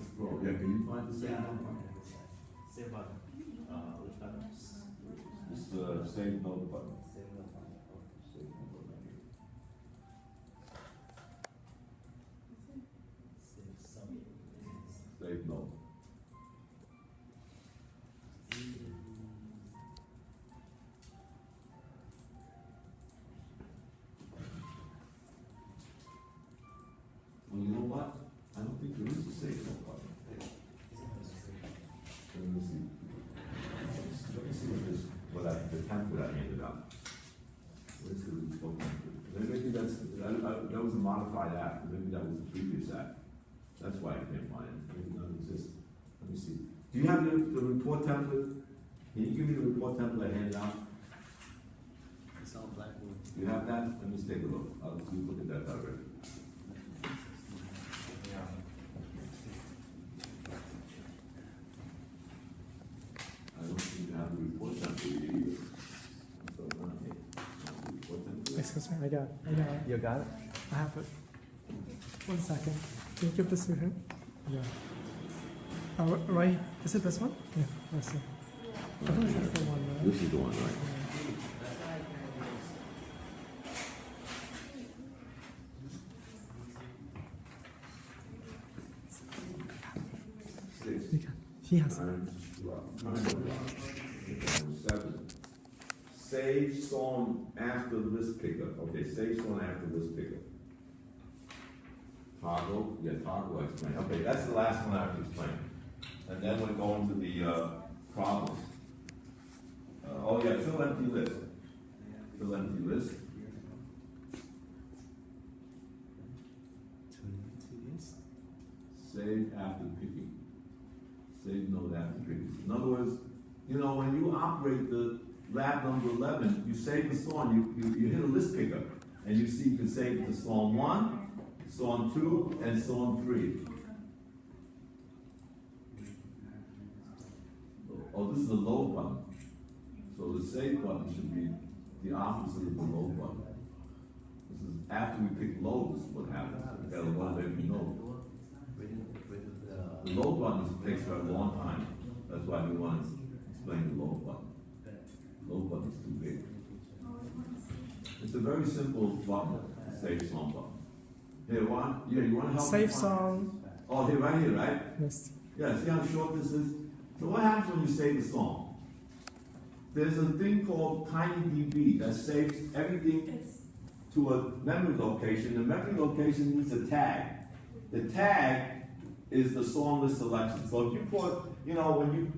scroll. Yeah, can you find the save note button? Save button. Which button? It's the save note button. Save note button. Save note button. Save some. Save note. Well, you know what? I don't think there is a save note button. Let me see. Let me see what the template I handed out. Where's the report template? Maybe that was a modified app. Maybe that was the previous app. That's why I can't find it. Maybe it doesn't exist. Let me see. Do you have the report template? Can you give me the report template I handed out? It's on Blackboard. You have that? Let me take a look. I'll look at that already. I don't think you have the report template either. So, report template. Excuse me, I got it. You got it? I have it. 1 second. Can you give this to him? Yeah. Right. Is it this one? Yeah, that's it. I think this is the one, right? This is the one, right? He has it. 7. Save song after list picker. Okay, save song after list picker. Toggle, yeah, toggle I explained. Okay, that's the last one I have to explain. And then we'll go into the problems. Oh yeah, fill empty list. Fill empty list. Save after picking. Save node after picking. In other words, you know, when you operate the lab number 11, you save the song, you hit a list picker, and you see you can save it to song 1, song 2, and song 3. Oh, this is the load button. So the save button should be the opposite of the load button. This is after we pick load, this is what happens. We got a load every node. The load button takes for a long time. That's why we want to explain the load button. Load button is too big. It's a very simple button, save song button. Here, you want to help? Save song. Oh, here, right here, right? Yes. Yeah, see how short this is? So what happens when you save a song? There's a thing called TinyDB that saves everything to a memory location. The memory location needs a tag. The tag is the song list selection. So if you put, you know, when you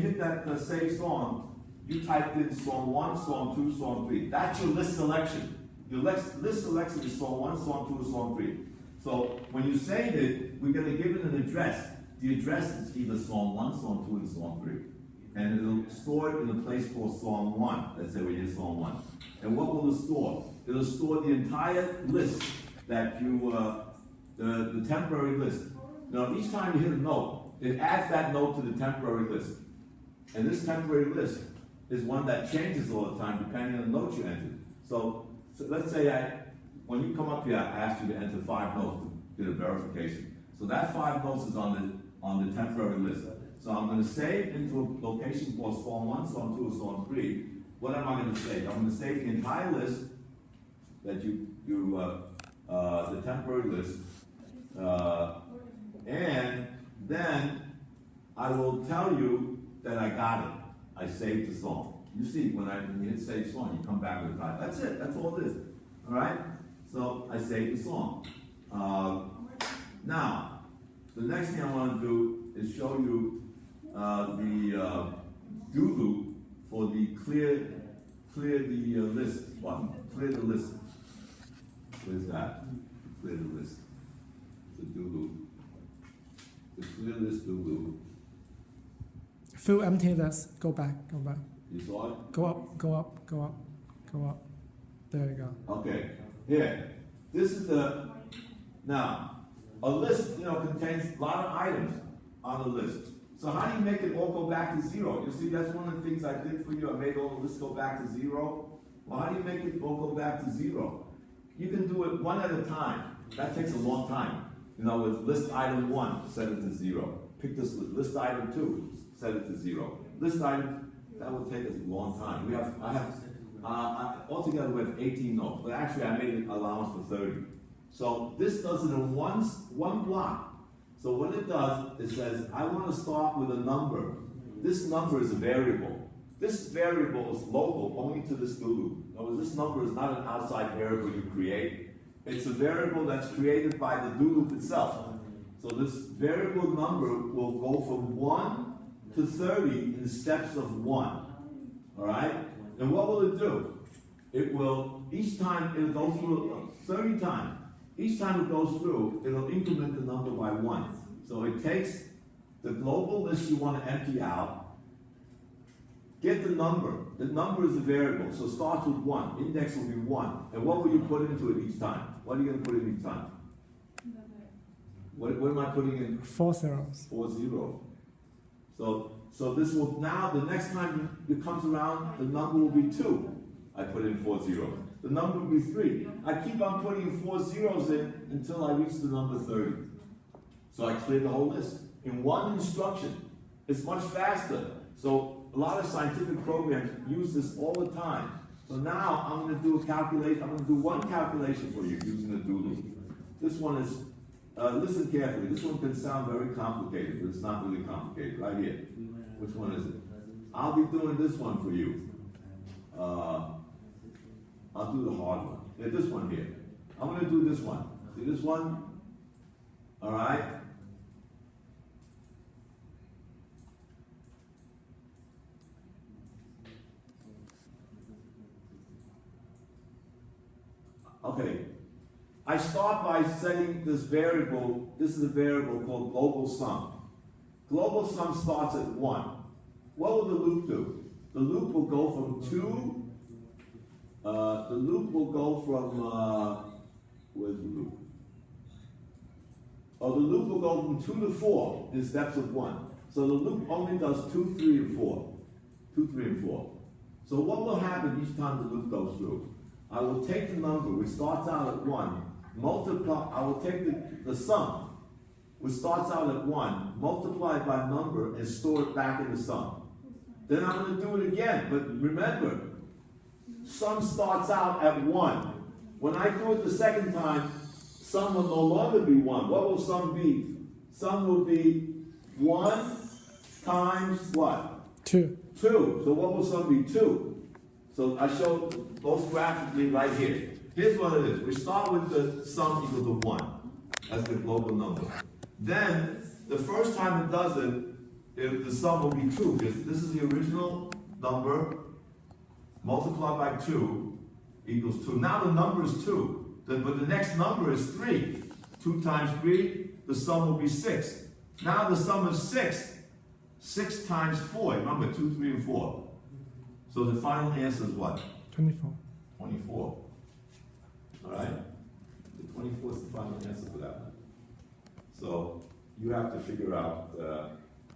hit that save song, you typed in song 1, song 2, song 3. That's your list selection. Your list selection is song 1, song 2, song 3. So when you save it, we're going to give it an address. The address is either song 1, song 2, and song 3. And it'll store it in a place called song 1. Let's say we hit song 1. And what will it store? It'll store the entire list that you, the temporary list. Now, each time you hit a note, it adds that note to the temporary list. And this temporary list is one that changes all the time depending on the notes you entered. So let's say when you come up here, I asked you to enter 5 notes to get a verification. So that 5 notes is on the temporary list. So I'm going to save into a location called song 1, song 2, or song 3. What am I going to save? I'm going to save the entire list that the temporary list, and then I will tell you that I got it. I saved the song. You see, when you hit save song, you come back with the title. That's it. That's all it is. All right. So I saved the song. Now, the next thing I want to do is show you the do loop for the clear the list button. Clear the list. Where's that? Clear the list. The do loop. The clear list do loop. Fill empty list. Go back. Go back. You saw it? Go up. Go up. Go up. Go up. There you go. Okay. Here. This is now a list, contains a lot of items on the list. So how do you make it all go back to 0? You see, that's one of the things I did for you. I made all the lists go back to 0. Well, how do you make it all go back to 0? You can do it one at a time. That takes a long time. In other words, list item 1, set it to 0. Pick this list item 2, set it to 0. List item, that will take us a long time. Altogether we have 18 nodes, but actually I made an allowance for 30. So this does it in one block. So what it does, it says, I want to start with a number. This number is a variable. This variable is local only to this doodle. In other words, this number is not an outside variable you create. It's a variable that's created by the doodle itself. So this variable number will go from 1 to 30 in steps of 1. All right? And what will it do? It will, each time it'll go through 30 times. Each time it goes through, it'll increment the number by 1. So it takes the global list you want to empty out, get the number. The number is a variable, so it starts with 1. Index will be 1. And what will you put into it each time? What are you going to put in each time? What am I putting in? 4 zeros. 4 0. So this will now, the next time it comes around, the number will be 2. I put in 4 zeros. The number will be 3. I keep on putting 4 zeros in until I reach the number 30. So I clear the whole list in one instruction. It's much faster. So a lot of scientific programs use this all the time. So now I'm going to do a calculation. I'm going to do one calculation for you using a doodle. This one is, listen carefully. This one can sound very complicated, but it's not really complicated. Right here. Which one is it? I'll be doing this one for you. I'll do the hard one. Yeah, this one here. I'm going to do this one. See this one? All right. Okay. I start by setting this variable. This is a variable called global sum. Global sum starts at 1. What will the loop do? The loop will go from 2. The loop will go from, where's the loop? Oh, the loop will go from 2 to 4 in steps of 1. So the loop only does 2, 3, and 4. 2, 3, and 4. So what will happen each time the loop goes through? I will take the number, which starts out at 1, multiply, I will take the sum, which starts out at 1, multiply it by number, and store it back in the sum. Then I'm going to do it again, but remember, sum starts out at 1. When I do it the second time, sum will no longer be 1. What will sum be? Sum will be 1 times what? 2. 2. So what will sum be? 2. So I show both graphically right here. Here's what it is. We start with the sum equal to 1. That's the global number. Then, the first time it does it, the sum will be 2. This is the original number multiplied by 2 equals 2. Now the number is 2. But the next number is 3. 2 times 3, the sum will be 6. Now the sum is 6. 6 times 4. Remember, 2, 3, and 4. So the final answer is what? 24. 24. All right? The 24 is the final answer for that one. So you have to figure out,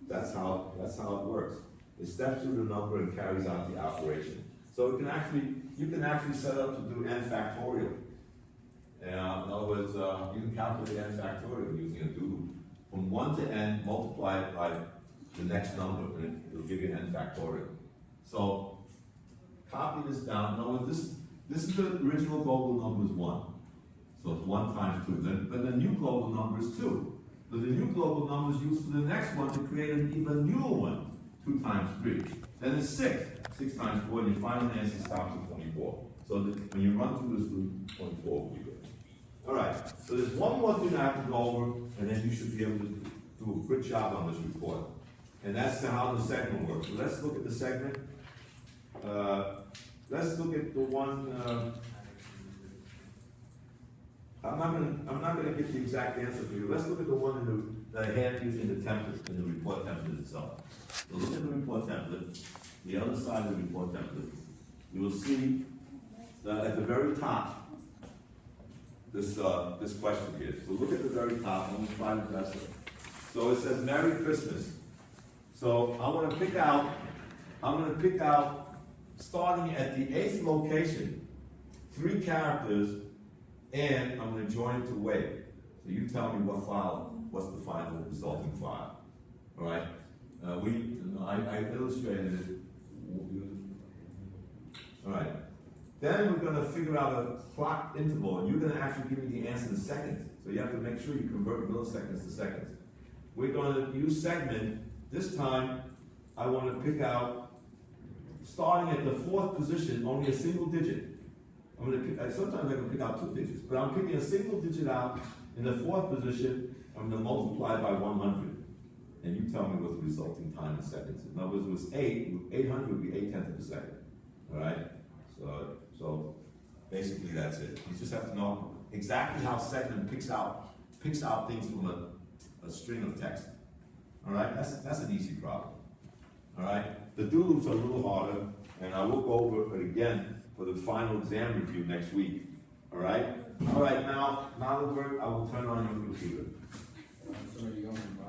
that's how it works. It steps through the number and carries out the operation. So you can actually set up to do n factorial. In other words, you can calculate n factorial using a doodle. From 1 to n, multiply it by the next number, and it'll give you n factorial. So copy this down. No, this is the original global number is 1. So it's 1 times 2. But the new global number is 2. But the new global number is used for the next one to create an even newer one. 2 times 3. Then it's 6. 6 times 4, and your final answer stops at 24. So that when you run through this loop, 24 will be good. All right. So there's one more thing I have to go over, and then you should be able to do a good job on this report. And that's how the segment works. So let's look at the segment. Let's look at the one. I'm not gonna get the exact answer for you. Let's look at the one that I had used in the template, in the report template itself. So look at the report template. The other side of the report template. You will see that at the very top, this question here. So look at the very top. I'm gonna try the best. So it says Merry Christmas. So I'm gonna pick out. Starting at the 8th location, 3 characters, and I'm going to join it to wave. So you tell me what's the final resulting file, all right? I illustrated it. All right. Then we're gonna figure out a clock interval, and you're gonna actually give me the answer in seconds. So you have to make sure you convert milliseconds to seconds. We're gonna use segment. This time, I wanna pick out, starting at the 4th position, only a single digit. I'm gonna pick, sometimes I can pick out 2 digits, but I'm picking a single digit out in the 4th position. I'm gonna multiply by 100. And you tell me what the resulting time in seconds is. In other words, it was 800 would be 8/10 of a second. All right? So basically that's it. You just have to know exactly how segment picks out things from a string of text. All right? That's an easy problem. All right? The do loops are a little harder, and I will go over it again for the final exam review next week. All right? All right, now I will turn on your computer. So you're going